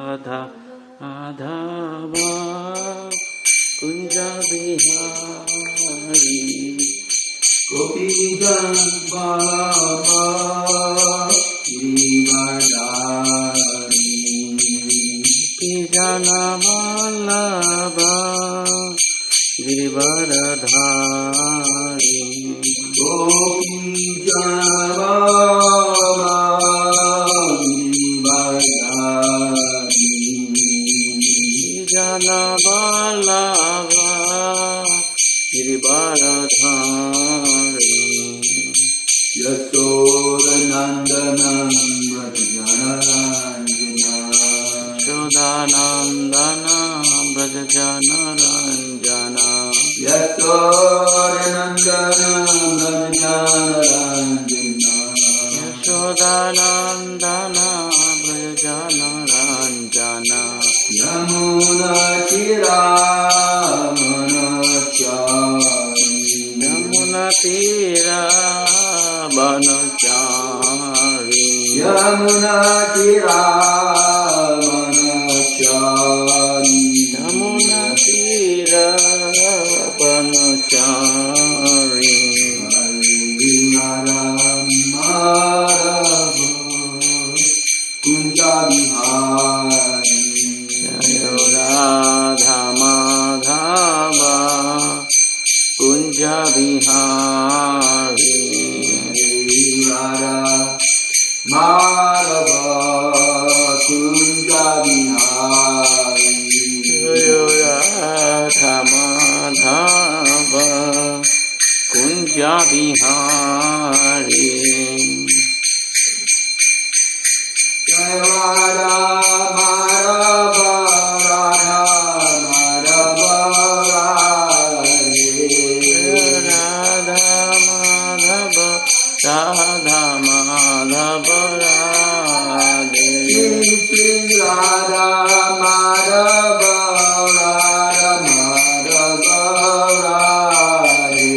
Radha Madhava Kunja Bihari Gopijan Balaba Givardhari Gopijana Vallabha Givardhari Gopijan Balaba Givardhari Gopijana Vallabha Givardhari Yasodanandanam Vrajanaranjana Shodanandana Brajajanaranjana Yasodanandanam Vrajanaranjana Shodanandana Brajajanaranjana Yamuna Chiramanachari Yamuna Tira Banachari Yamuna Chiramanachari Yamuna Tira Banachari Kunja Bihari Jaya Radha Madhava Kunja Bihari Radha Madhava Kunja Bihari Jaya Radha Madhava Kunja Bihari Jaya Radha Madhava Radha Madhava Radha Madhava Radha Madhava Radhe Shri Radha Madhava Radha Madhava Radhe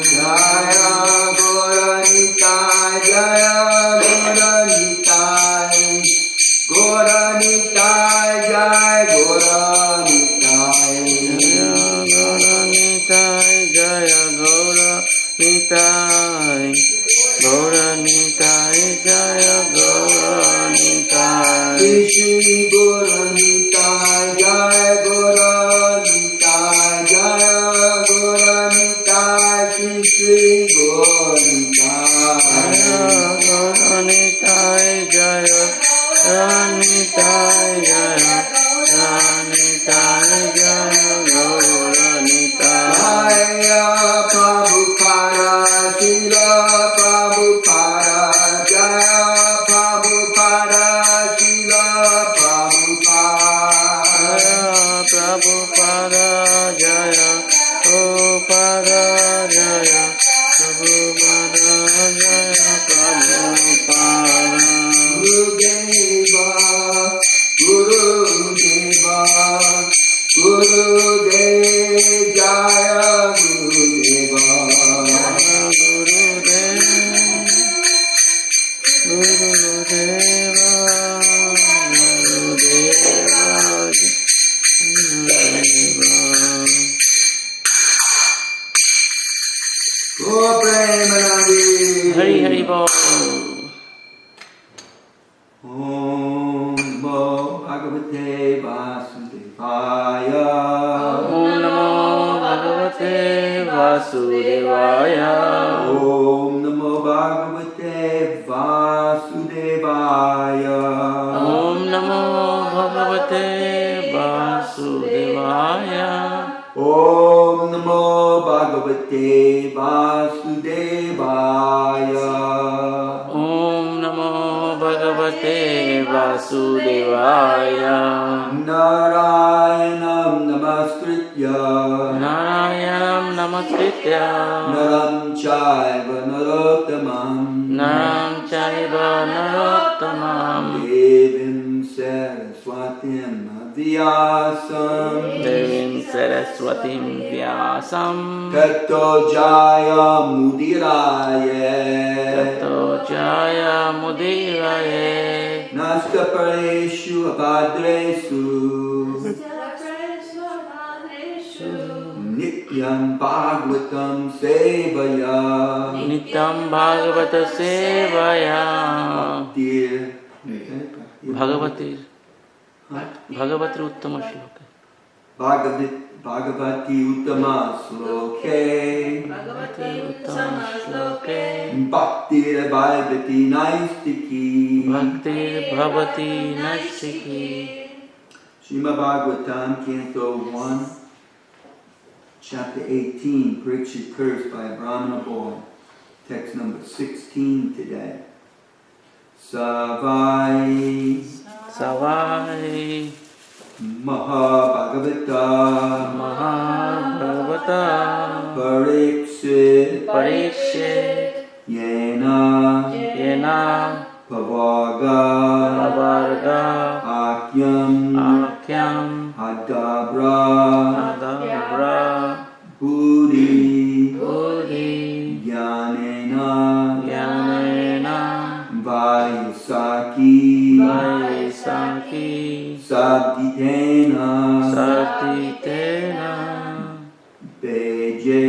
Jaya Goranitai Jaya Goranitai Goranitai Jaya Goranitai Jaya Gauranitai Gauranitai Jaya Gauranitai Shri Goranitai Jaya Goranitai Jaya Goranitai Shri Goranitai Gauranitai Jaya Gauranitai Jaya Gauranitai Jaya Gauranitai Jaya Prabhupada Shila Prabhupada Jaya Prabhupada Shila Prabhupada Prabhupada Jaya Prabhupada Jaya Prabhupada Jaya Prabhupada Gurudeva Gurudev Jaya Gurudeva Go Premanandi Hari Hari Bol Om Namo Bhagavate Vasudevaya Om Namo Bhagavate Vasudevaya Om Namo Bhagavate Vasudevaya Om Namo Bhagavate Vasudevaya Om Namo Bhagavate Vasudevaya Om Namo Bhagavate Vasudevaya Narayanam Namaskritya Narayanam Namaskritya Naram Chaiva Narottamam Naram Chaiva Narottamam Devim Saraswatim Vyasam Devim Saraswati सरस्वतीं व्यासं ततो जयमुदीरये ततो जयमुदीरये नस्तपरेषु अभद्रेषु नित्यं भागवतं सेवया नित्यं भागवत सेवया भगवती उत्तम श्लोक Bhagavati Uttama Sloke Bhaktir Bhagavati Naistiki Srimad Bhagavatam, Canto 1, Chapter 18, Parikshit Curse by a Brahmana boy. Text number 16 today. Savai Mahabhagavata Parikshit Yena Pavaga Akyam Adabra Buddhi Jnanena Vaisaki Sabditena Beje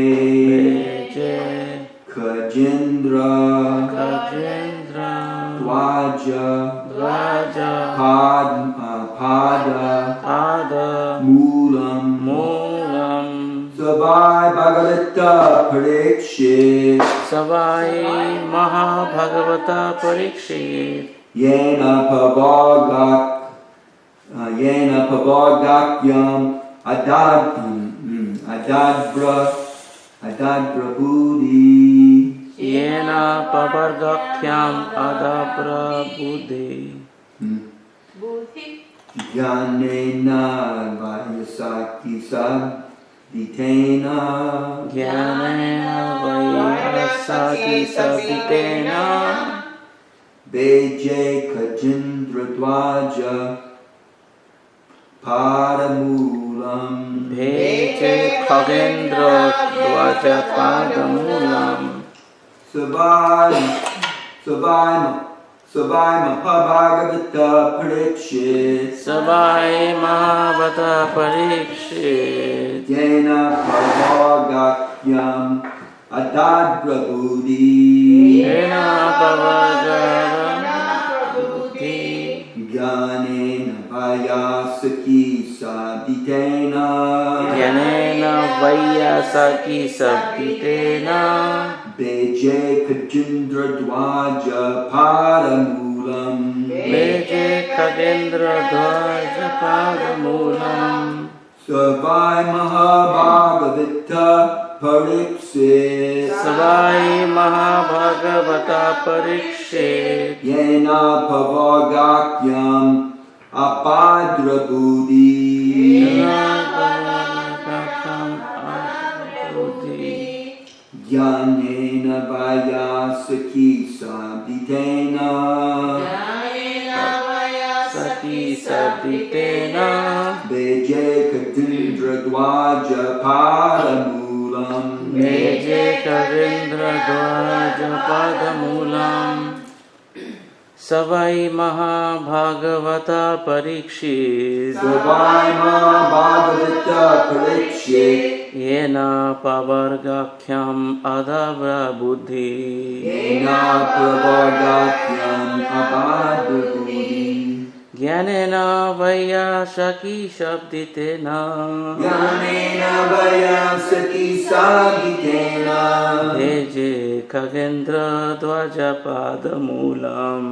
Kajendra Dwaja Pada Moolam Savai Bhagavata Parikshit Savai Mahabhagavata Parikshit Yena Pavagakyam Adadbra Buddhi Yena Pavagakyam Adabra Buddhi Jnanena Vayasaki Sabditena Beje Kajendra Dwaja Padamulam Savai Mahabhagavata Parikshit Yena Pavagakyam Adadbra Buddhi Jnanena Vayasaki Sabditena Beje Kajendra Dwaja Padamulam Savai Mahabhagavata Parikshit Yena Pavagakyam Apadra Buddhi Jnanena Vayasaki Sabditena Beje Kajendra Dwaja Padamulam Savai Mahabhagavata Parikshit Yena Pavargakyam Adabra Buddhi Jnanena Vayasaki Sabditena Beje Khagendra Dwaja Padamulam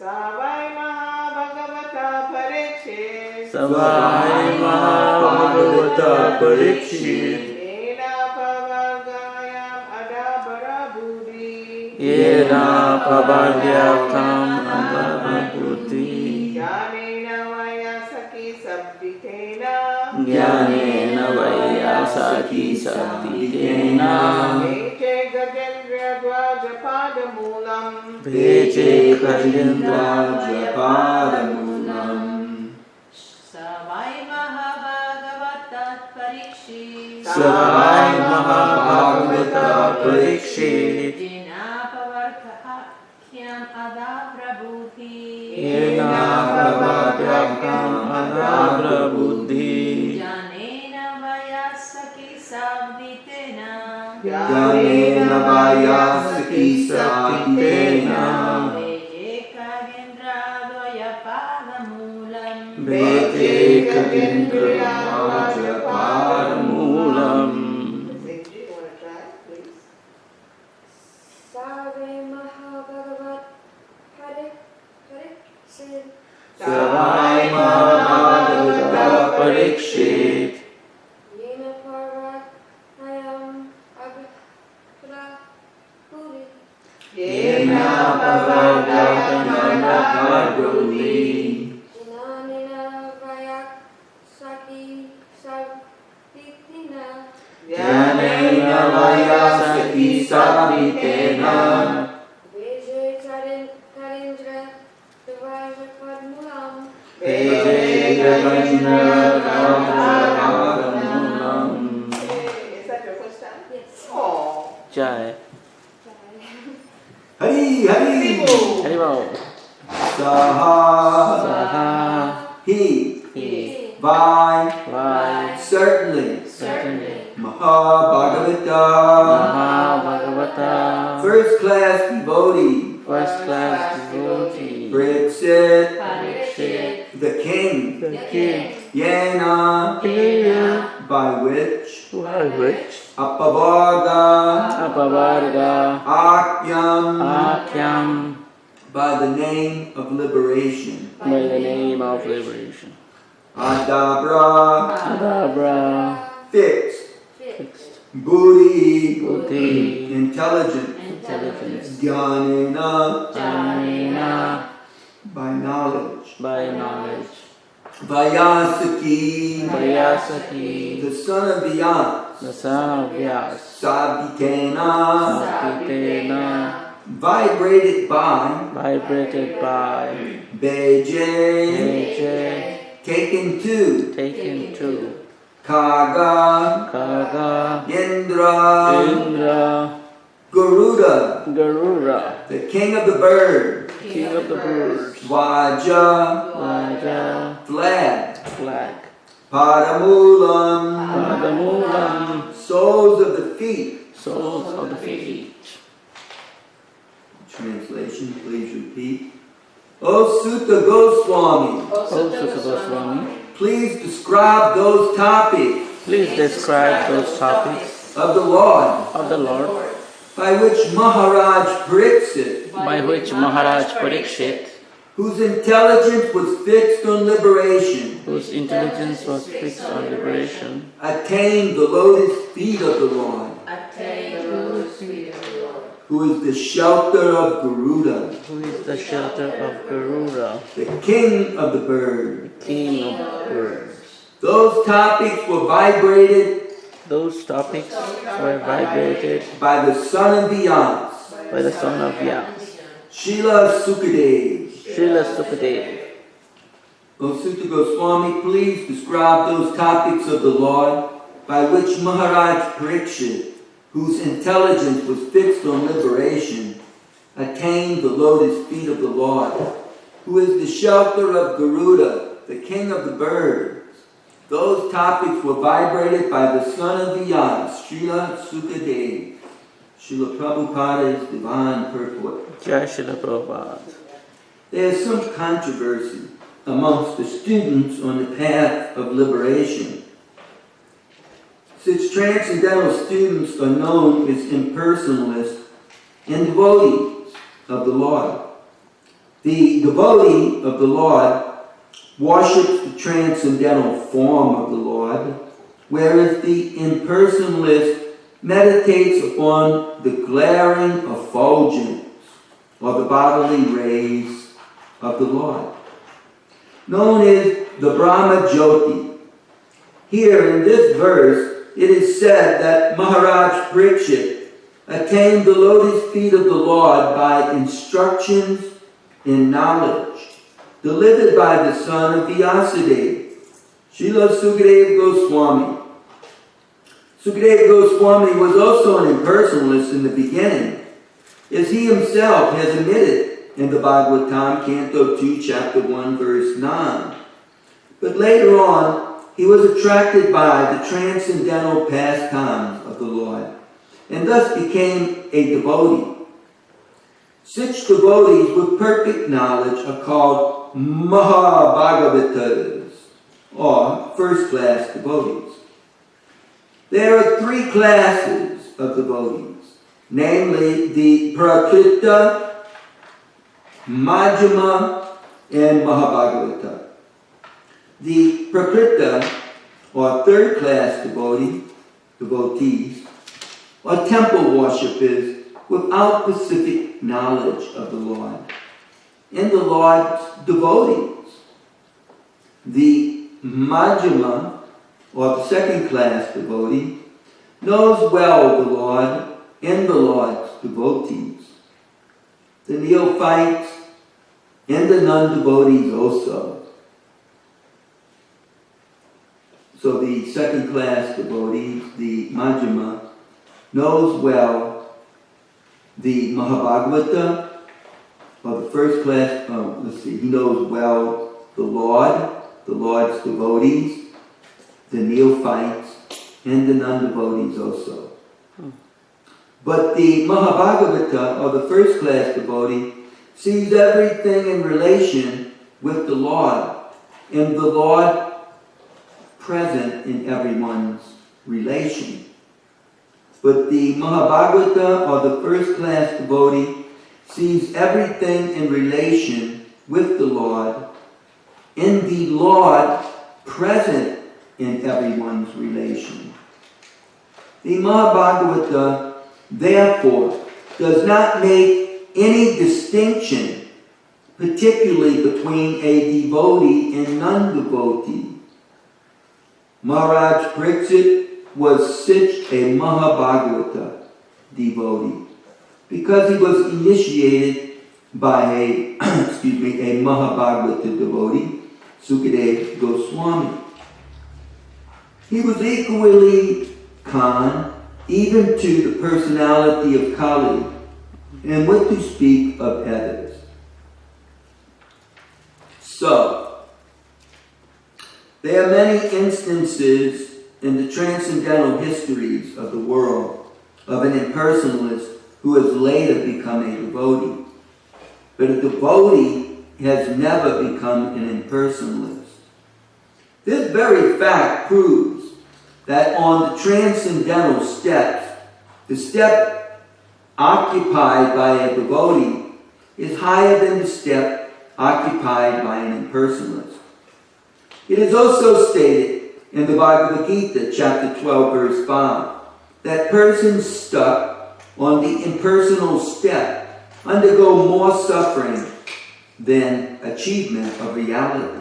Savai Mahabhagavata Parikshit Savai Mahabhagavata Parikshit Yena Pavagyakam Adabra Buddhi Jnanena Vayasaki Sabditena Beje Khagendra Dwaja Padamulam Veje Kajendra Padamulam. Savai Mahabhagavatat Parikshit Savai Mahabhagavata Parikshit Dinapavartakyam Ada Prabhuti Yena Prabhatyakam Adabra Buddhi Janena Vayasaki Savditena Janena Vayasaki Satitena. Veje Kagendra Dvaya Padamulam Veje Kajendra Paramulam Singh, you want to try, please? Save Mahabhagavat Parikshit Savai Mahabhagavata Parikshit Yena Parvatayam Agra Puri Yena Prabhatyakam Adabra Buddhi Jananina Vayak Saki Savditina Janena Vayasaki Sabhitena Veje Karindra Devaya Padmulam Veje Kajendra Paramulam Hey, is that your first time? Yes. Oh. Jai Hari Hari Haribol Saha Saha He He Vai Vai Certainly Certainly Mahabhagavata Mahabhagavata First class devotee First class devotee Parikshit Parikshit the king the king Yena Yena by which by which Apavarga Apavarga Akyam Akyam by the name of liberation by the name of liberation Adabra Adabra fixed fixed Buddhi Buddhi intelligent intelligence Jnanena Janena by knowledge by knowledge Vayasaki Vyasaki the son of Vyas the son of Vyas Sabhitena Sabhitena vibrated by vibrated by Beje Veje taken to taken to Kaga Kaga Indra Indra Garuda Garuda the king of the bird king of the birds Vaja Raja flag flag Padamulam Padamulam soles of the feet. soles of the feet. Translation, please repeat. O Sutta Goswami, O Sutta Goswami, please describe those topics please describe those topics of the Lord of the Lord by which Maharaj Pariksit, by which Maharaj Parikshit, whose intelligence was fixed on liberation, whose intelligence was fixed on liberation, attained the lotus feet of the Lord, who is the shelter of Garuda, who is the shelter of Garuda, the king of the bird. king of birds. Those topics were vibrated Those topics were vibrated by the son of Vyas, by the son of Vyas, Srila Sukadev. Srila Sukadev. O Sutta Goswami, please describe those topics of the Lord by which Maharaj Parikshit, whose intelligence was fixed on liberation, attained the lotus feet of the Lord, who is the shelter of Garuda, the king of the birds. Those topics were vibrated by the son of Vyas, Srila Sukadev. Srila Prabhupada's divine purport. Jai Srila Prabhupada. There is some controversy amongst the students on the path of liberation. Such transcendental students are known as impersonalists and devotees of the Lord. The devotee of the Lord worships the transcendental form of the Lord, whereas the impersonalist meditates upon the glaring effulgence or the bodily rays of the Lord, known as the Brahma Jyoti. Here in this verse, it is said that Maharaj Parikshit attained the lotus feet of the Lord by instructions and knowledge delivered by the son of Vyasadeva, Srila Sukadeva Goswami. Sukadeva Goswami was also an impersonalist in the beginning, as he himself has admitted in the Bhagavatam, Canto 2, Chapter 1, Verse 9. But later on, he was attracted by the transcendental pastimes of the Lord, and thus became a devotee. Such devotees with perfect knowledge are called Mahabhagavatas, or first-class devotees. There are three classes of devotees, namely the Prakrita, Madhyama, and Mahabhagavata. The Prakrita, or third-class devotees, are temple worshippers without specific knowledge of the Lord, and the Lord's devotees. The Madhyama, or the second-class devotee, knows well the Lord and the Lord's devotees. The neophytes and the non-devotees also. So the second-class devotees, the Madhyama, knows well the Mahabhagavata, or the first-class, he knows well the Lord's devotees, the neophytes, and the non-devotees also. But the Mahabhagavata, or the first-class devotee, sees everything in relation with the Lord, and the Lord present in everyone's relation. But the Mahabhagavata, or the first-class devotee, sees everything in relation with the Lord, and the Lord present in everyone's relation. The Mahabhagavata, therefore, does not make any distinction, particularly between a devotee and non-devotee. Maharaj Pariksit was such a Mahabhagavata devotee because he was initiated by a Mahabhagavata devotee, Sukadeva Goswami. He was equally kind even to the personality of Kali, and what to speak of others. So, there are many instances in the transcendental histories of the world of an impersonalist who has later become a devotee. But a devotee has never become an impersonalist. This very fact proves that on the transcendental steps, the step occupied by a devotee is higher than the step occupied by an impersonalist. It is also stated in the Bhagavad Gita, chapter 12, verse 5, that persons stuck on the impersonal step undergo more suffering than achievement of reality.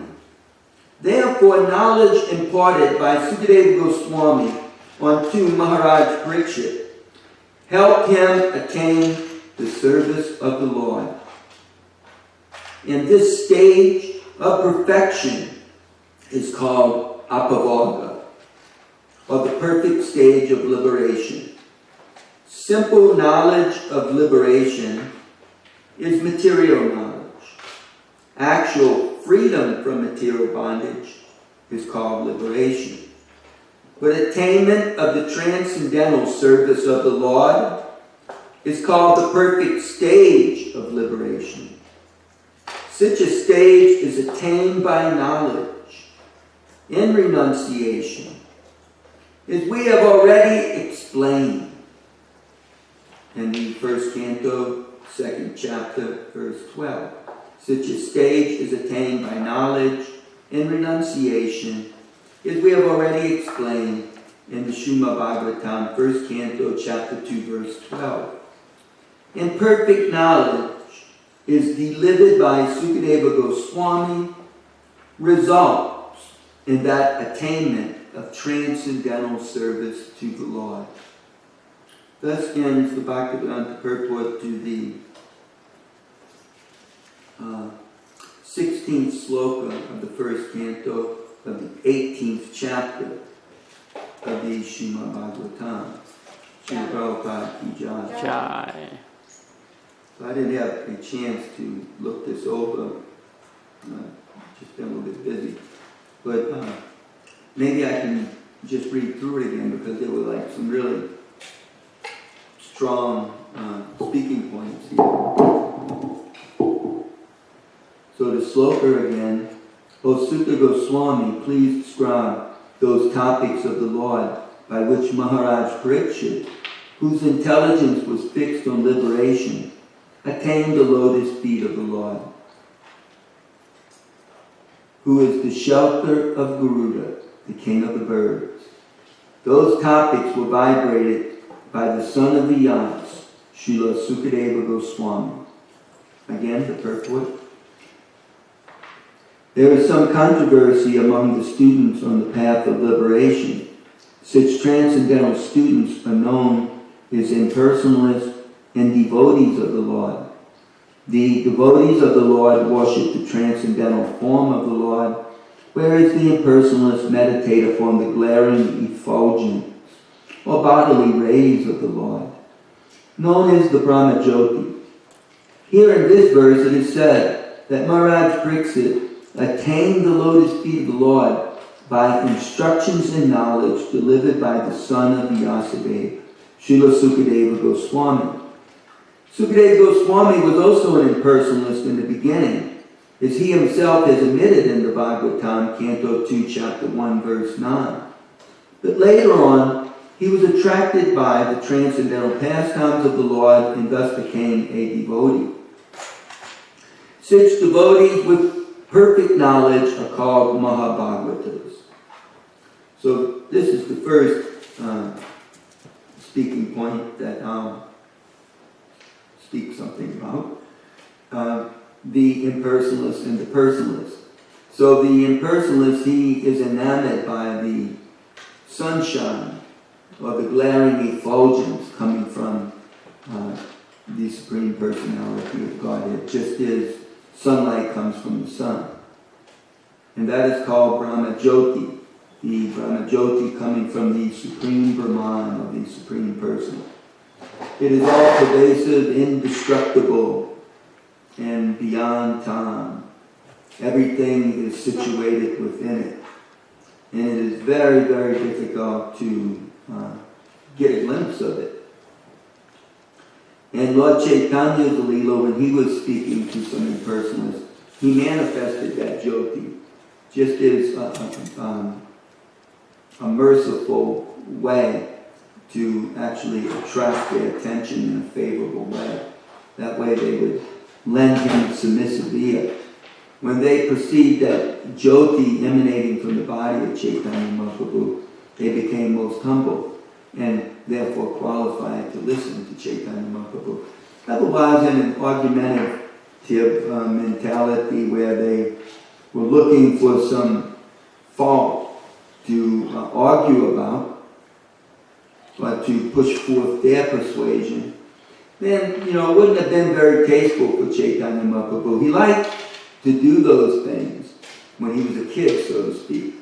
Therefore, knowledge imparted by Sukadeva Goswami onto Maharaj Pariksit helped him attain the service of the Lord. And this stage of perfection is called Apavarga, or the perfect stage of liberation. Simple knowledge of liberation is material knowledge. Actual freedom from material bondage is called liberation. But attainment of the transcendental service of the Lord is called the perfect stage of liberation. Such a stage is attained by knowledge in renunciation, as we have already explained in the first canto, second chapter, verse 12. Such a stage is attained by knowledge and renunciation, as we have already explained in the Srimad Bhagavatam, first canto, chapter 2, verse 12. And perfect knowledge is delivered by Sukadeva Goswami, results in that attainment of transcendental service to the Lord. Thus ends the Bhagavatam purport to the 16th sloka of the first canto of the 18th chapter of the Srimad Bhagavatam. Srila Prabhupada Ki Jai. Jai. So I didn't have a chance to look this over. Just been a little bit busy. But maybe I can just read through it again because there were like some really strong speaking points here. So the sloka again. O Sutta Goswami, please describe those topics of the Lord by which Maharaj Parikshit, whose intelligence was fixed on liberation, attained the lotus feet of the Lord, who is the shelter of Garuda, the king of the birds. Those topics were vibrated by the son of Vyas, Srila Sukadeva Goswami. Again, the purport. There is some controversy among the students on the path of liberation. Such transcendental students are known as impersonalists and devotees of the Lord. The devotees of the Lord worship the transcendental form of the Lord, whereas the impersonalists meditate upon the glaring effulgence or bodily rays of the Lord, known as the Brahma Jyoti. Here in this verse it is said that Maharaj Parikshit attained the lotus feet of the Lord by instructions and knowledge delivered by the son of Vyasadeva, Srila Sukadeva Goswami. Sukadeva Goswami was also an impersonalist in the beginning, as he himself has admitted in the Bhagavatam, Canto 2, Chapter 1, Verse 9. But later on, he was attracted by the transcendental pastimes of the Lord and thus became a devotee. Such devotees with perfect knowledge are called Mahabhagavatas. So this is the first speaking point that I'll speak something about. The impersonalist and the personalist. So the impersonalist, he is enamored by the sunshine or the glaring effulgence coming from the Supreme Personality of Godhead, just as sunlight comes from the sun. And that is called Brahma Jyoti. The Brahma Jyoti coming from the Supreme Brahman, or the Supreme Person. It is all pervasive, indestructible, and beyond time. Everything is situated within it. And it is very, very difficult to get a glimpse of it. And Lord Chaitanya's Leela, when he was speaking to some impersonalists, he manifested that Jyoti just as a merciful way to actually attract their attention in a favorable way. That way they would lend him submissive ear. When they perceived that Jyoti emanating from the body of Chaitanya Mahaprabhu, they became most humble and therefore qualified to listen to Chaitanya Mahaprabhu. Otherwise, in an argumentative mentality where they were looking for some fault to argue about, or to push forth their persuasion, then, it wouldn't have been very tasteful for Chaitanya Mahaprabhu. He liked to do those things when he was a kid, so to speak.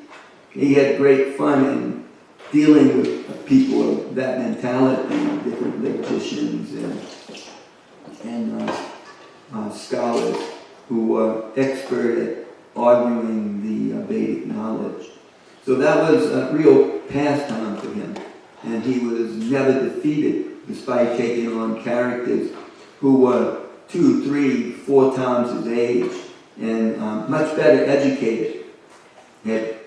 He had great fun in dealing with people of that mentality, different logicians and scholars who were expert at arguing the Vedic knowledge. So that was a real pastime for him. And he was never defeated, despite taking on characters who were 2, 3, 4 times his age and much better educated. And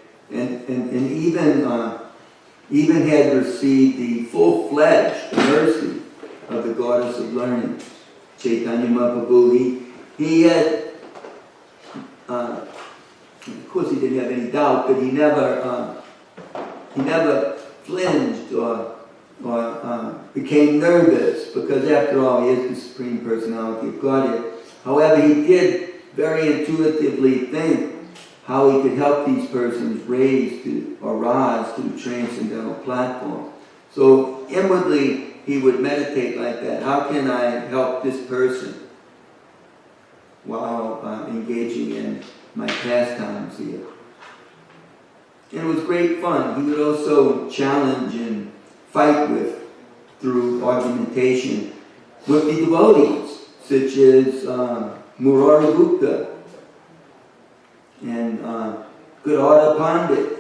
even had received the full-fledged mercy of the goddess of learning, Chaitanya Mahaprabhu. He had, of course he didn't have any doubt, but he never flinched or became nervous, because after all, he is the Supreme Personality of Godhead. However, he did very intuitively think how he could help these persons rise to the transcendental platform. So inwardly, he would meditate like that. How can I help this person while engaging in my pastimes here? And it was great fun. He would also challenge and fight with, through argumentation, with the devotees, such as Murari Gupta and Gadadhar Pandit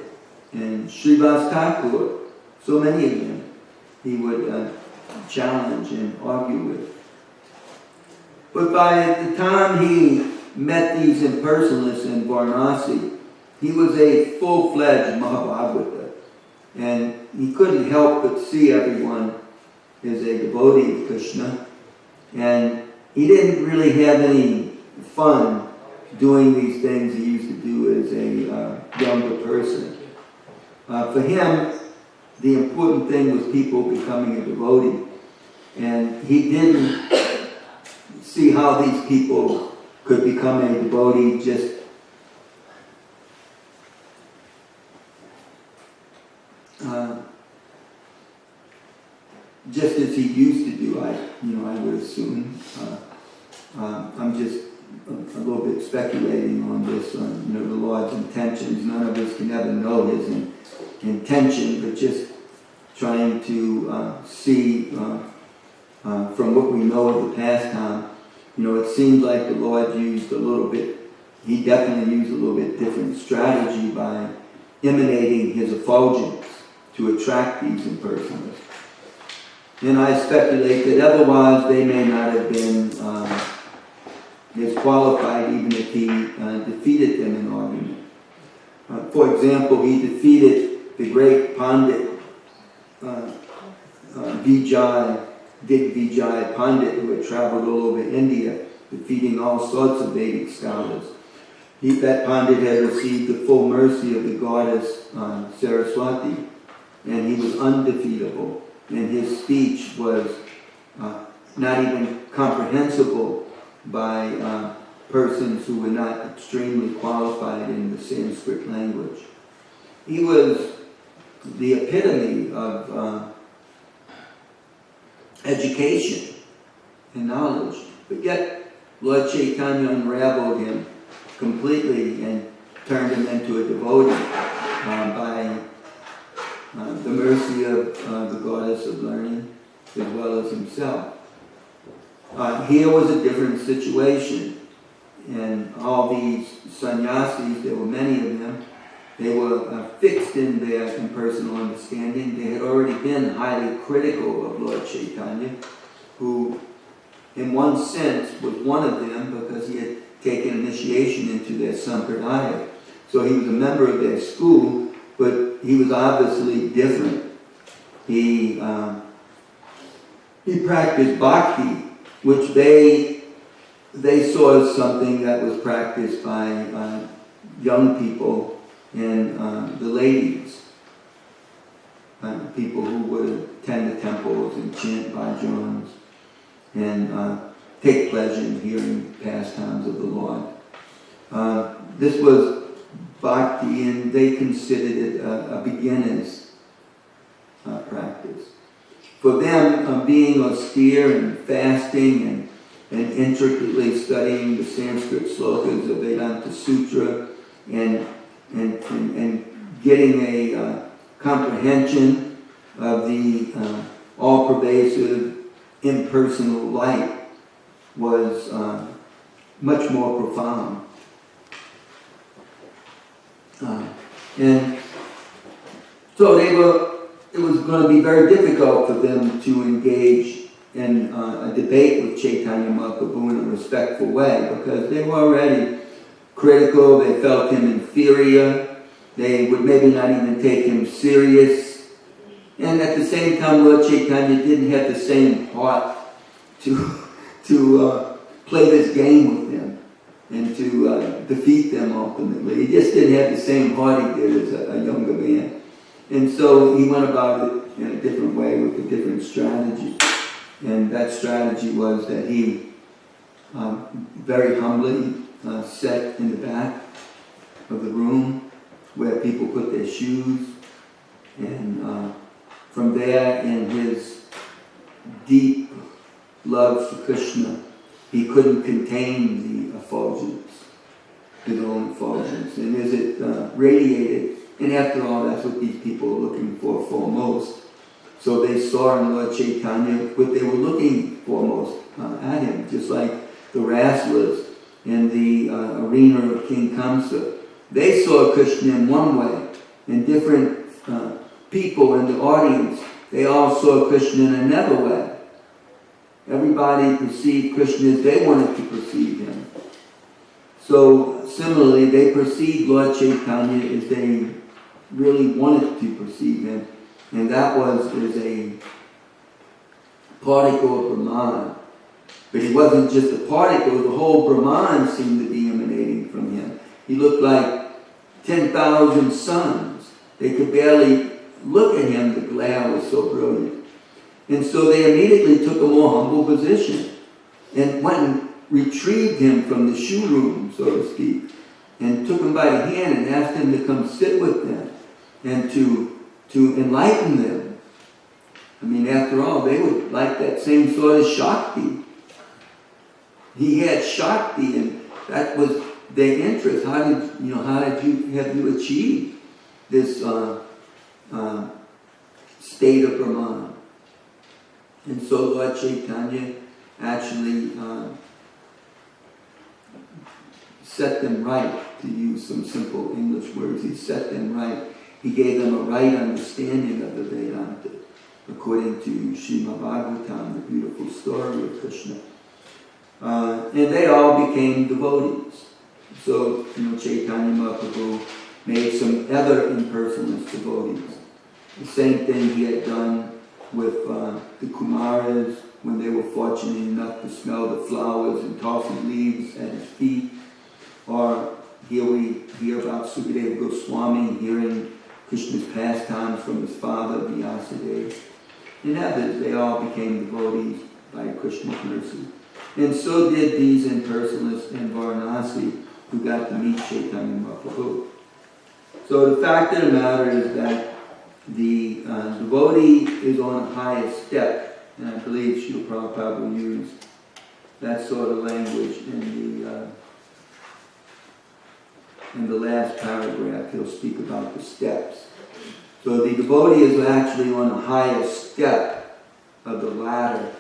and Srivas Thakur. So many of them he would challenge and argue with. But by the time he met these impersonalists in Varanasi, he was a full-fledged Mahabhagavata. And he couldn't help but see everyone as a devotee of Krishna. And he didn't really have any fun doing these things he used to do as a younger person. For him, the important thing was people becoming a devotee. And he didn't see how these people could become a devotee just as he used to do. I would assume. I'm just a little bit speculating on this, on the Lord's intentions. None of us can ever know his intention, but just trying to see from what we know of the pastime. It seems like the Lord used he definitely used a little bit different strategy by emanating his effulgence to attract these impersonalists. And I speculate that otherwise they may not have been as qualified even if he defeated them in argument. For example, he defeated the great Pandit Digvijay Pandit, who had traveled all over India, defeating all sorts of Vedic scholars. That Pandit had received the full mercy of the goddess Saraswati, and he was undefeatable. And his speech was not even comprehensible by persons who were not extremely qualified in the Sanskrit language. He was the epitome of education and knowledge. But yet, Lord Chaitanya unraveled him completely and turned him into a devotee by the mercy of the goddess of learning, as well as himself. Here was a different situation. And all these sannyasis, there were many of them, they were fixed in their impersonal understanding. They had already been highly critical of Lord Chaitanya, who in one sense was one of them because he had taken initiation into their sampradaya. So he was a member of their school, but he was obviously different. He practiced bhakti, which they saw as something that was practiced by young people and the ladies, people who would attend the temples and chant bhajans and take pleasure in hearing pastimes of the Lord. This was bhakti, and they considered it a beginner's practice. For them, being austere and fasting and intricately studying the Sanskrit slokas of Vedanta Sutra and getting a comprehension of the all-pervasive impersonal light was much more profound. And so it was going to be very difficult for them to engage in a debate with Chaitanya Mahaprabhu in a respectful way, because they were already critical, they felt him inferior, they would maybe not even take him serious. And at the same time, Lord Chaitanya didn't have the same heart to play this game with them and to defeat them ultimately. He just didn't have the same heart he did as a younger man. And so he went about it in a different way with a different strategy. And that strategy was that he very humbly sat in the back of the room where people put their shoes. And from there, in his deep love for Krishna, he couldn't contain the effulgence, his own effulgence. And as it radiated, and after all, that's what these people are looking for foremost. So they saw in Lord Chaitanya what they were looking for most at him, just like the wrestlers in the arena of King Kamsa. They saw Krishna in one way, and different people in the audience, they all saw Krishna in another way. Everybody perceived Krishna as they wanted to perceive him. So similarly, they perceived Lord Chaitanya as they really wanted to perceive him, and that was as a particle of Brahman. But he wasn't just a particle, the whole Brahman seemed to be emanating from him. He looked like 10,000 suns. They could barely look at him, the glare was so brilliant. And so they immediately took a more humble position and went and retrieved him from the shoe room, so to speak, and took him by the hand and asked him to come sit with them and to enlighten them. I mean, after all, they would like that same sort of Shakti. He had Shakti, and that was their interest. How have you achieved this state of Brahman? And so Lord Chaitanya actually set them right, to use some simple English words. He set them right. He gave them a right understanding of the Vedanta, according to Srimad Bhagavatam, the beautiful story of Krishna. And they all became devotees. So, Chaitanya Mahaprabhu made some other impersonalist devotees. The same thing he had done with the Kumaras when they were fortunate enough to smell the flowers and tossing leaves at his feet. Or here we hear about Sukadeva Goswami hearing Krishna's pastimes from his father, Vyasadeva. And others, they all became devotees by Krishna's mercy. And so did these impersonalists in Varanasi who got to meet Chaitanya Mahaprabhu. So the fact of the matter is that the devotee is on the highest step, and I believe Srila Prabhupada will use that sort of language in the last paragraph. He'll speak about the steps. So the devotee is actually on the highest step of the ladder,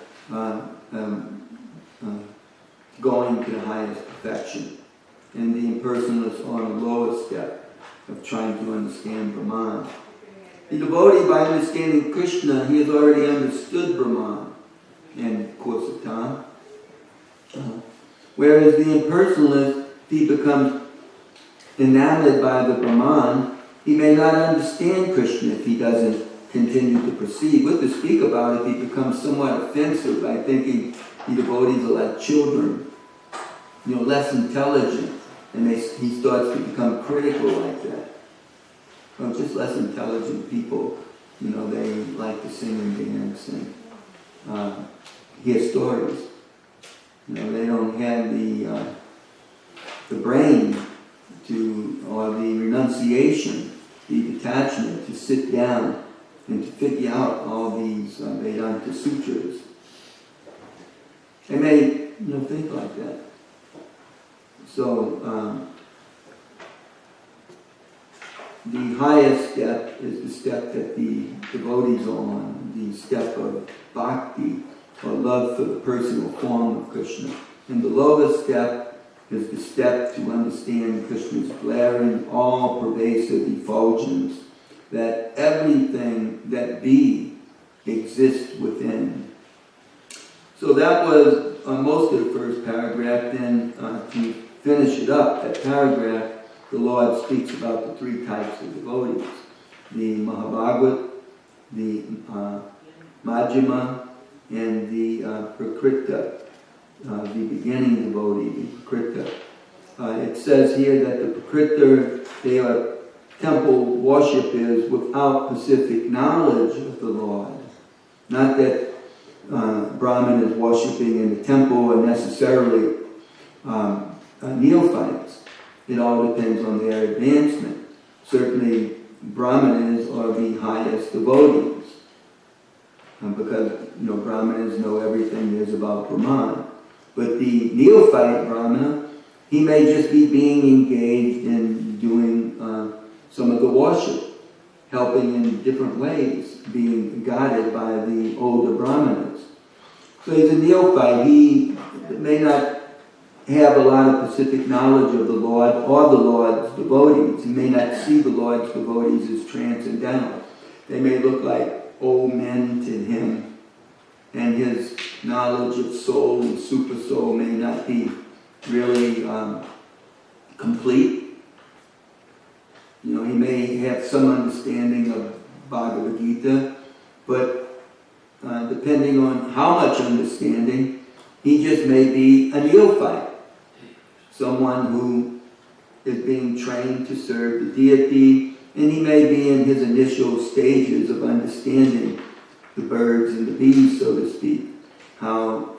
going to the highest perfection. And the impersonalist on the lowest step of trying to understand Brahman. The devotee, by understanding Krishna, he has already understood Brahman in course of time. Whereas the impersonalist, if he becomes enamored by the Brahman, he may not understand Krishna if he doesn't continue to proceed. What to speak about if he becomes somewhat offensive by thinking the devotees are like children, less intelligent, and he starts to become critical like that. Well, just less intelligent people, they like to sing and dance and hear stories. They don't have the brain or the renunciation, the detachment to sit down and to figure out all these Vedanta sutras. They may, think like that. So, the highest step is the step that the devotees are on, the step of bhakti, or love for the personal form of Krishna. And the lowest step is the step to understand Krishna's glaring, all-pervasive effulgence, that everything that be exists within. So that was most of the first paragraph. Then to finish it up, that paragraph, the Lord speaks about the three types of devotees. The Mahabhagat, the Majjhima, and the Prakrita, the beginning devotee, the Prakrita. It says here that the Prakrita, they are temple worshippers without specific knowledge of the Lord. Not that Brahman is worshipping in the temple and necessarily neophytes. It all depends on their advancement. Certainly, Brahmanas are the highest devotees. because Brahmanas know everything there is about Brahman. But the neophyte Brahmana, he may just be being engaged in doing some of the worship, helping in different ways, being guided by the older Brahmanas. So he's a neophyte. He may not have a lot of specific knowledge of the Lord or the Lord's devotees. He may not see the Lord's devotees as transcendental. They may look like old men to him, and his knowledge of soul and super soul may not be really complete. He may have some understanding of Bhagavad Gita, but depending on how much understanding, he just may be a neophyte. Someone who is being trained to serve the deity, and he may be in his initial stages of understanding the birds and the bees, so to speak, how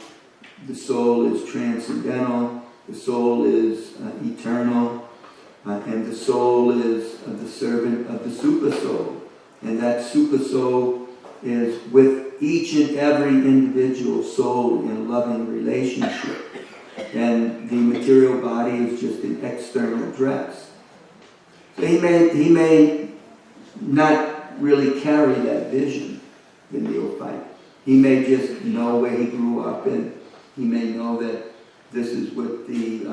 the soul is transcendental, the soul is eternal, and the soul is the servant of the super soul. And that super soul is with each and every individual soul in loving relationship. And the material body is just an external dress. So he may not really carry that vision, the neophyte. He may just know where he grew up, and he may know that this is what the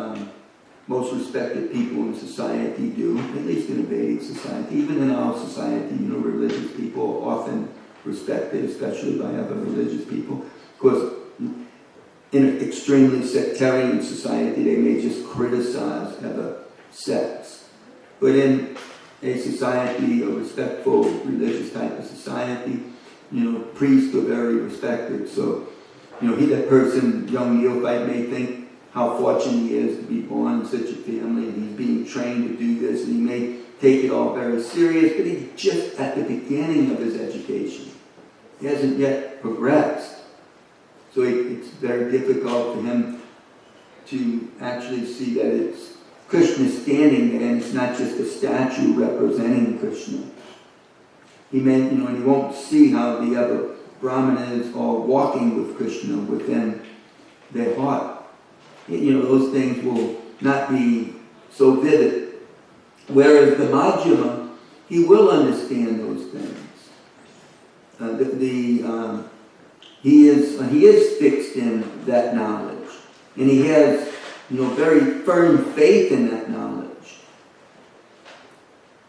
most respected people in society do, at least in a Vedic society. Even in our society, religious people are often respected, especially by other religious people. Of course, in an extremely sectarian society, they may just criticize other sects. But in a society, a respectful religious type of society, priests are very respected. So, that person, young neophyte, may think how fortunate he is to be born in such a family, and he's being trained to do this, and he may take it all very serious, but he's just at the beginning of his education. He hasn't yet progressed. So it's very difficult for him to actually see that it's Krishna standing there, and it's not just a statue representing Krishna. He may, and he won't see how the other Brahmanas are walking with Krishna within their heart. Those things will not be so vivid. Whereas the Madhyama, he will understand those things. He is fixed in that knowledge, and he has, very firm faith in that knowledge.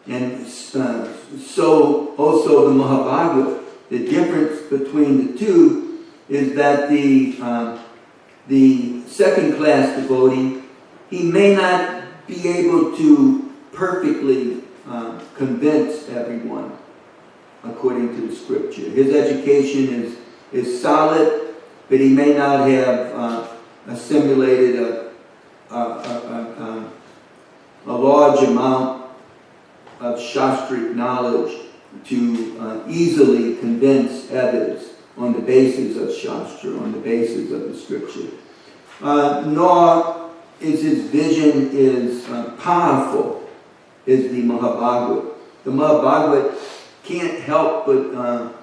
And so also the Mahabhagavad, the difference between the two is that the second-class devotee, he may not be able to perfectly convince everyone according to the scripture. His education is solid, but he may not have assimilated a large amount of shastric knowledge to easily convince others on the basis of Shastra, on the basis of the scripture. Nor is his vision as powerful as the Mahabhagavad. The Mahabhagavad can't help but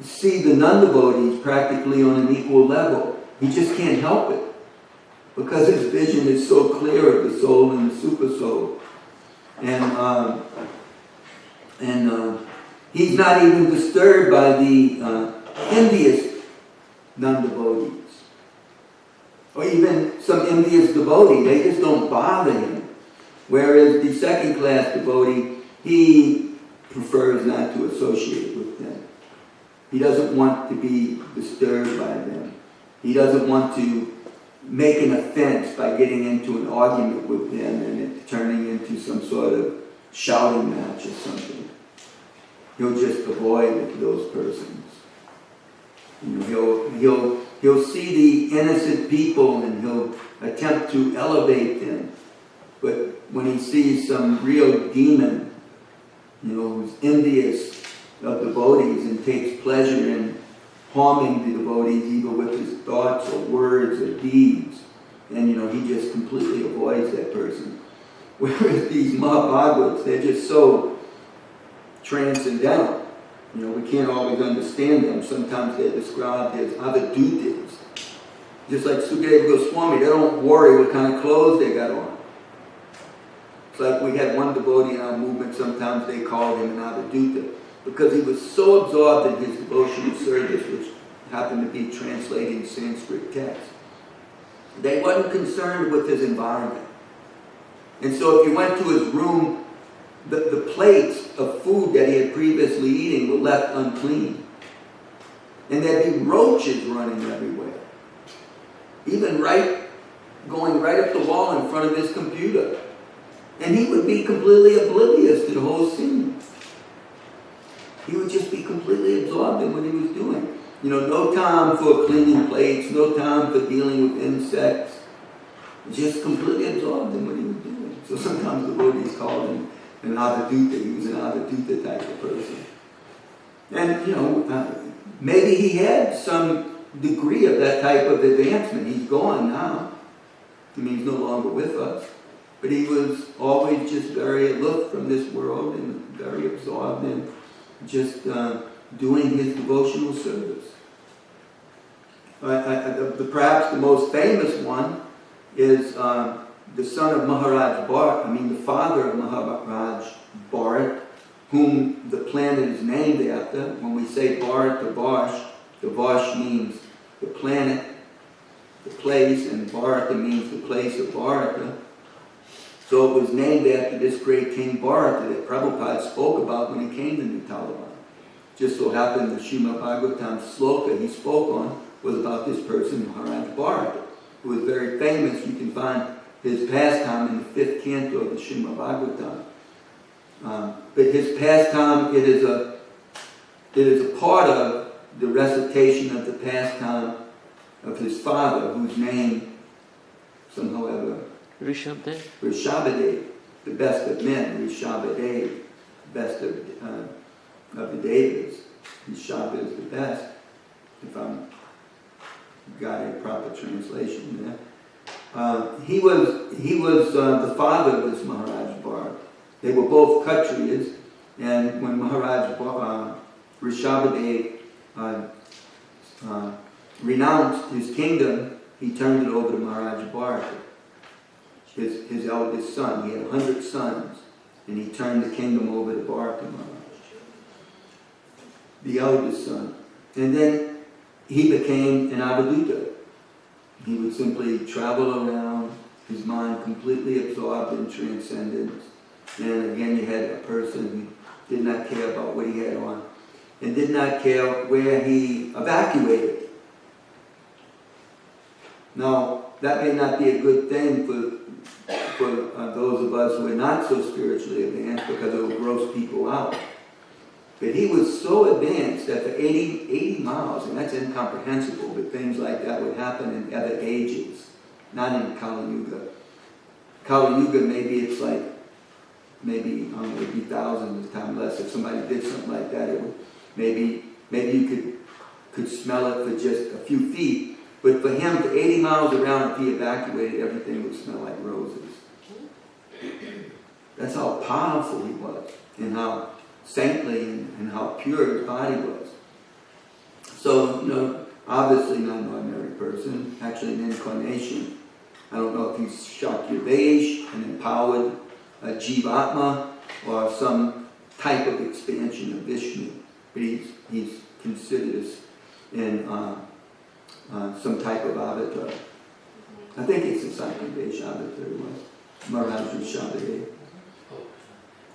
see the non-devotees practically on an equal level. He just can't help it, because his vision is so clear of the soul and the super soul. And he's not even disturbed by the envious non-devotees, or even some envious devotee. They just don't bother him. Whereas the second-class devotee, he prefers not to associate with them. He doesn't want to be disturbed by them. He doesn't want to make an offense by getting into an argument with them and it turning into some sort of shouting match or something. He'll just avoid those persons. He'll see the innocent people and he'll attempt to elevate them. But when he sees some real demon, who's envious of devotees and takes pleasure in harming the devotees either with his thoughts or words or deeds, and he just completely avoids that person. Whereas these Mahabhagavats, they're just so transcendental. We can't always understand them. Sometimes they're described as avadutas. Just like Sukadeva Goswami, they don't worry what kind of clothes they got on. It's like we had one devotee in our movement, sometimes they called him an avaduta, because he was so absorbed in his devotional service, which happened to be translating Sanskrit text. They wasn't concerned with his environment. And so if you went to his room, the plates of food that he had previously eaten were left unclean. And there'd be roaches running everywhere. Even going right up the wall in front of his computer. And he would be completely oblivious to the whole scene. He would just be completely absorbed in what he was doing. No time for cleaning plates, no time for dealing with insects. Just completely absorbed in what he was doing. So sometimes the devotees called him an avaduta. He was an avaduta type of person. And, maybe he had some degree of that type of advancement. He's gone now. He's no longer with us. But he was always just very aloof from this world and very absorbed in just doing his devotional service. Perhaps the most famous one is the son of Maharaj Bharat, the father of Maharaj Bharat, whom the planet is named after. When we say Bharat the Vash means the planet, the place, and Bharata means the place of Bharata. So it was named after this great King Bharata that Prabhupada spoke about when he came to New Talavana. Just so happened the Srimad Bhagavatam sloka he spoke on was about this person, Maharaj Bharata, who was very famous. You can find his pastime in the 5th canto of the Srimad Bhagavatam. But his pastime, it is a part of the recitation of the pastime of his father, whose name somehow ever Rishabdev. Rishabdev, the best of men. Rishabdev, best of the Devas. Rishabha is the best, if I'm got a proper translation there. He was the father of this Maharaj Bharat. They were both Kshatriyas, and when Maharaj Rishabdev renounced his kingdom, he turned it over to Maharaj Bharata, his eldest son. He had 100 sons, and he turned the kingdom over to Bharata Maharaj, the eldest son. And then he became an avaduta. He would simply travel around, his mind completely absorbed in transcendence. And again, you had a person who did not care about what he had on, and did not care where he evacuated. Now, that may not be a good thing for those of us who are not so spiritually advanced, because it will gross people out. But he was so advanced that for 80 miles, and that's incomprehensible, but things like that would happen in other ages, not in Kali Yuga. Kali Yuga, maybe it's like, maybe it would be thousands of times less. If somebody did something like that, it would, maybe you could smell it for just a few feet. But for him, for 80 miles around, if he evacuated, everything would smell like roses. That's how powerful he was, and how saintly and how pure his body was. So, obviously not an ordinary person, actually an incarnation. I don't know if he's Shakyavesh, an empowered Jivatma, or some type of expansion of Vishnu. But he's considered in some type of avatar. I think it's a Shakyavesh avatar was, Maharaj Rishabdev.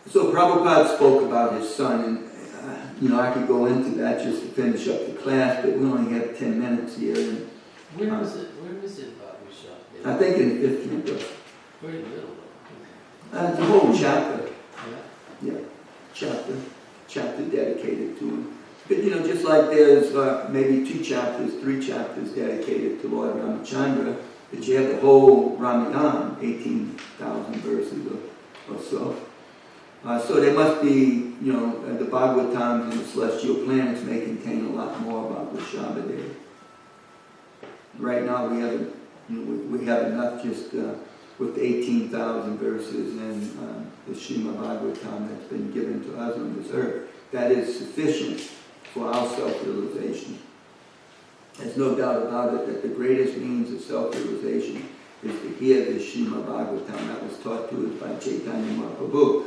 So Prabhupada spoke about his son, and I could go into that just to finish up the class, but we only have 10 minutes here. And, Where is it about Rishabdev? I think in the 5th canto. Very little. It's a whole chapter. Yeah. Yeah, chapter dedicated to him. But just like there's maybe 2 chapters, 3 chapters dedicated to Lord Ramachandra, but you have the whole Ramayana, 18,000 verses or so. So there must be, the Bhagavatams and the celestial planets may contain a lot more about Rishabdev. Right now we haven't, we have enough just with the 18,000 verses and the Srimad Bhagavatam that's been given to us on this earth. that is sufficient for our self-realization. There's no doubt about it that the greatest means of self-realization is to hear the Srimad Bhagavatam that was taught to us by Chaitanya Mahaprabhu.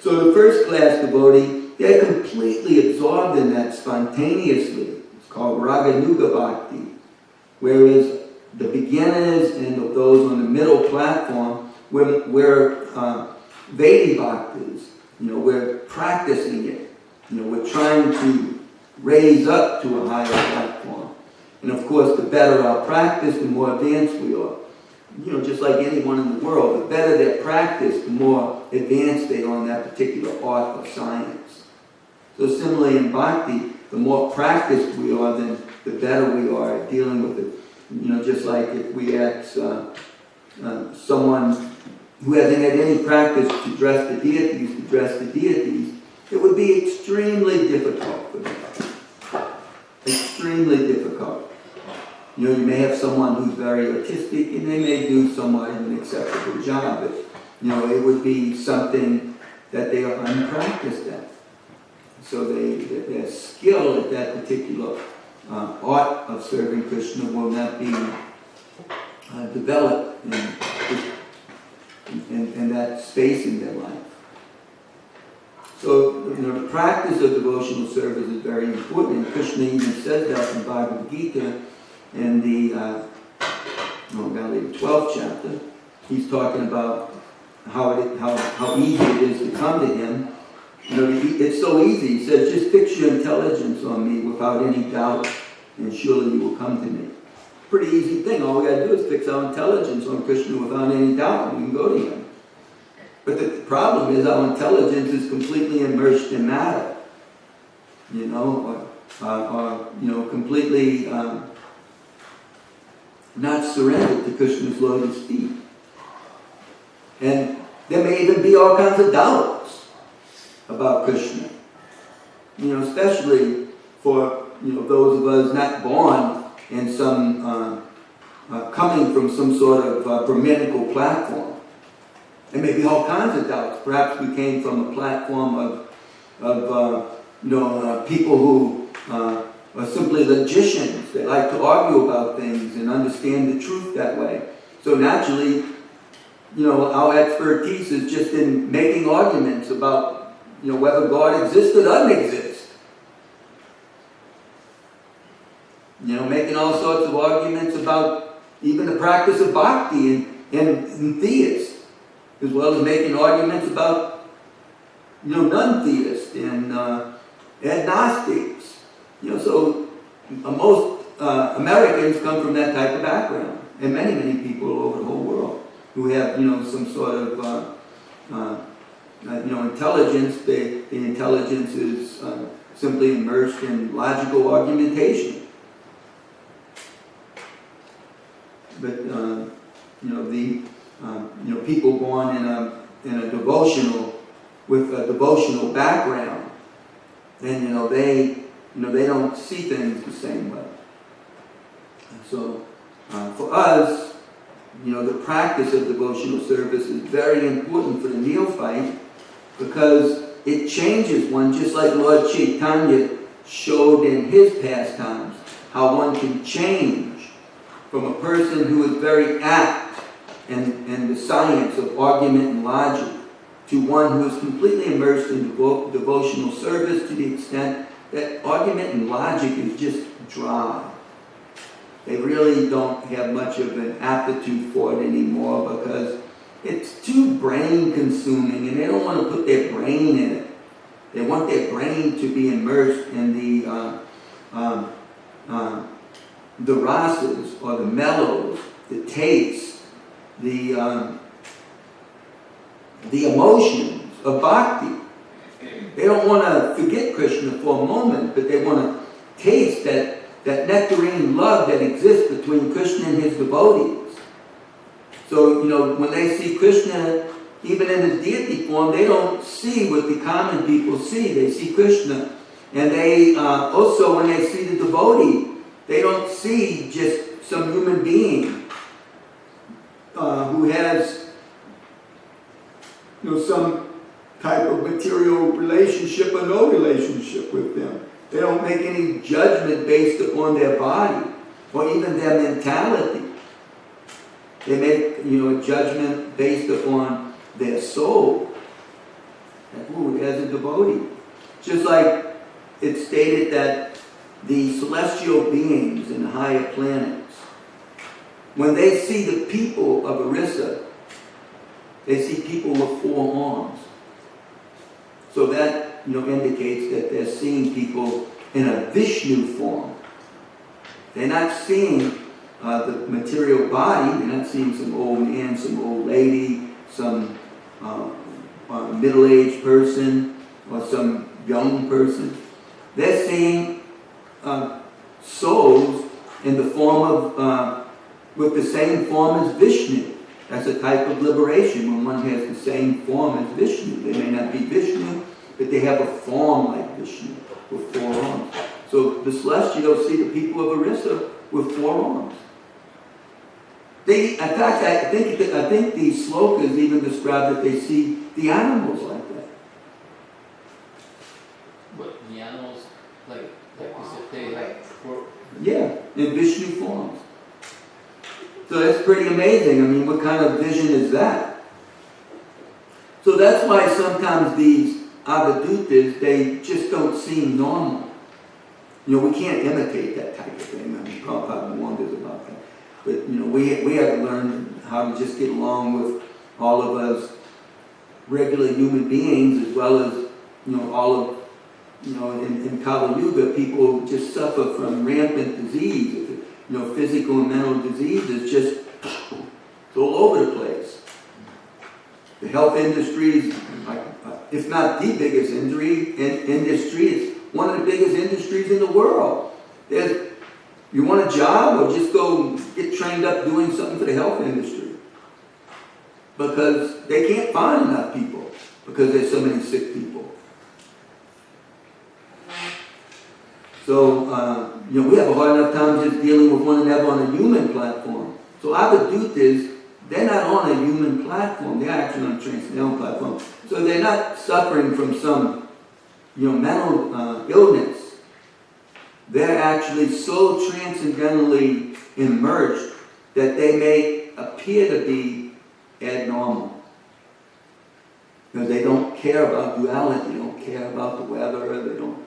So the first class devotee, they're completely absorbed in that spontaneously. It's called Raganuga Bhakti. Whereas the beginners and those on the middle platform, we're Vedi Bhaktis. We're practicing it. We're trying to raise up to a higher platform. And of course, the better our practice, the more advanced we are. Just like anyone in the world, the better their practice, the more advanced they are in that particular art or science. So similarly in bhakti, the more practiced we are, then the better we are at dealing with it. Just like if we ask someone who hasn't had any practice to dress the deities, it would be extremely difficult for them. Extremely difficult. You may have someone who's very artistic and they may do somewhat an acceptable job, but it would be something that they are unpracticed at. So their skill at that particular art of serving Krishna will not be developed in that space in their life. So, the practice of devotional service is very important. And Krishna even says that in Bhagavad Gita in the 12th chapter. He's talking about how easy it is to come to him. It's so easy. He says, just fix your intelligence on me without any doubt, and surely you will come to me. Pretty easy thing. All we got to do is fix our intelligence on Krishna without any doubt, and we can go to him. But the problem is our intelligence is completely immersed in matter, or completely not surrendered to Krishna's lotus feet. And there may even be all kinds of doubts about Krishna, especially for those of us not born in some coming from some sort of Brahminical platform. There may be all kinds of doubts. Perhaps we came from a platform of people who are simply logicians. They like to argue about things and understand the truth that way. So naturally, our expertise is just in making arguments about, whether God exists or doesn't exist. Making all sorts of arguments about even the practice of bhakti and theists, as well as making arguments about, non-theists and agnostics. So most Americans come from that type of background, and many, many people all over the whole world who have, some sort of, intelligence. The intelligence is simply immersed in logical argumentation. But people born in a devotional, with a devotional background, then they don't see things the same way. So for us, the practice of devotional service is very important for the neophyte, because it changes one, just like Lord Chaitanya showed in his pastimes, how one can change from a person who is very apt in the science of argument and logic to one who is completely immersed in devotional service, to the extent that argument and logic is just dry. They really don't have much of an aptitude for it anymore, because it's too brain consuming and they don't want to put their brain in it. They want their brain to be immersed in the rasas, or the mellows, the tastes, the emotions of bhakti. They don't want to forget Krishna for a moment, but they want to taste that nectarine love that exists between Krishna and his devotees. So, when they see Krishna, even in his deity form, they don't see what the common people see. They see Krishna. And they also, when they see the devotee, they don't see just some human being who has some type of material relationship or no relationship with them. They don't make any judgment based upon their body or even their mentality. They make, a judgment based upon their soul. As a devotee. Just like it's stated that the celestial beings in the higher planets, when they see the people of Orissa, they see people with 4 arms. So that, indicates that they're seeing people in a Vishnu form. They're not seeing the material body. They're not seeing some old man, some old lady, some middle-aged person, or some young person. They're seeing souls in the form of, with the same form as Vishnu. That's a type of liberation when one has the same form as Vishnu. They may not be Vishnu, but they have a form like Vishnu with 4 arms. So the celestials see the people of Orissa with 4 arms. In fact, I think the slokas even describe that they see the animals like that. But the animals, like as if they have. Yeah, in Vishnu forms. So that's pretty amazing. I mean, what kind of vision is that? So that's why sometimes these avadutas, they just don't seem normal. We can't imitate that type of thing. I mean, Prabhupada wonders about that. But, we have to learn how to just get along with all of us regular human beings, as well as, all of, in Kali Yuga, people just suffer from rampant disease. Physical and mental diseases just it's all over the place. The health industry is, if not the biggest industry, it's one of the biggest industries in the world. You want a job, or just go get trained up doing something for the health industry. Because they can't find enough people, because there's so many sick people. So, we have a hard enough time just dealing with one another on a human platform. So avadutas, they're not on a human platform. They're actually on a transcendental platform. So they're not suffering from some, mental illness. They're actually so transcendentally immersed that they may appear to be abnormal. Because they don't care about duality. They don't care about the weather. They don't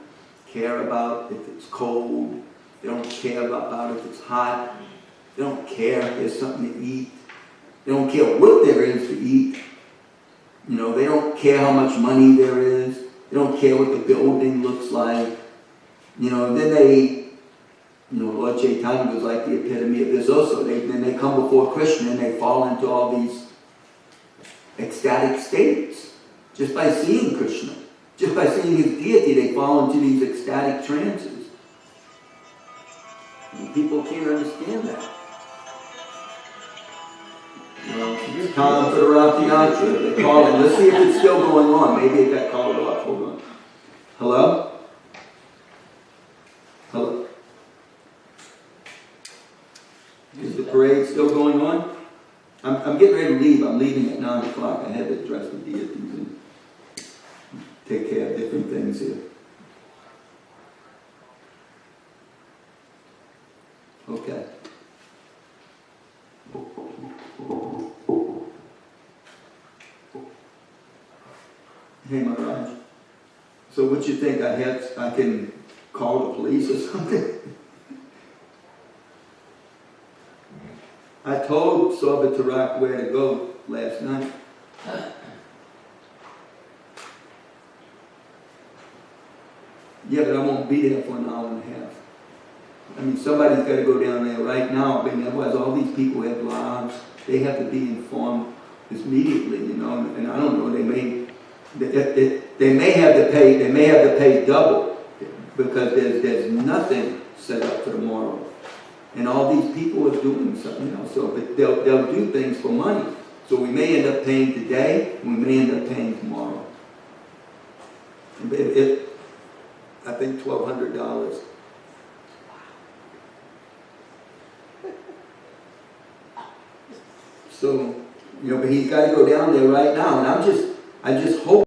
care about if it's cold. They don't care about if it's hot. They don't care if there's something to eat. They don't care what there is to eat. They don't care how much money there is. They don't care what the building looks like. And then they, Lord Chaitanya was like the epitome of this also. Then they come before Krishna and they fall into all these ecstatic states just by seeing Krishna. Just by seeing his deity, they fall into these ecstatic trances. And people can't understand that. It's time for the Rathi Yantra. They call it. Let's see if it's still going on. Maybe it got called off. Hold on. Hello? Hello? Is the parade still going on? I'm getting ready to leave. I'm leaving at 9 o'clock. I had to address the deities and take care of different things here. Okay. Hey, Maharaj. So what you think? I can call the police or something? I told Sorbatarak where to go last night. Yeah, but I won't be there for an hour and a half. I mean, somebody's got to go down there right now. I mean, otherwise, all these people have lives. They have to be informed immediately, And I don't know. They may have to pay. They may have to pay double because there's nothing set up for tomorrow, and all these people are doing something else. So, but they'll do things for money. So we may end up paying today, and we may end up paying tomorrow. I think $1,200. So, but he's got to go down there right now, and I just hope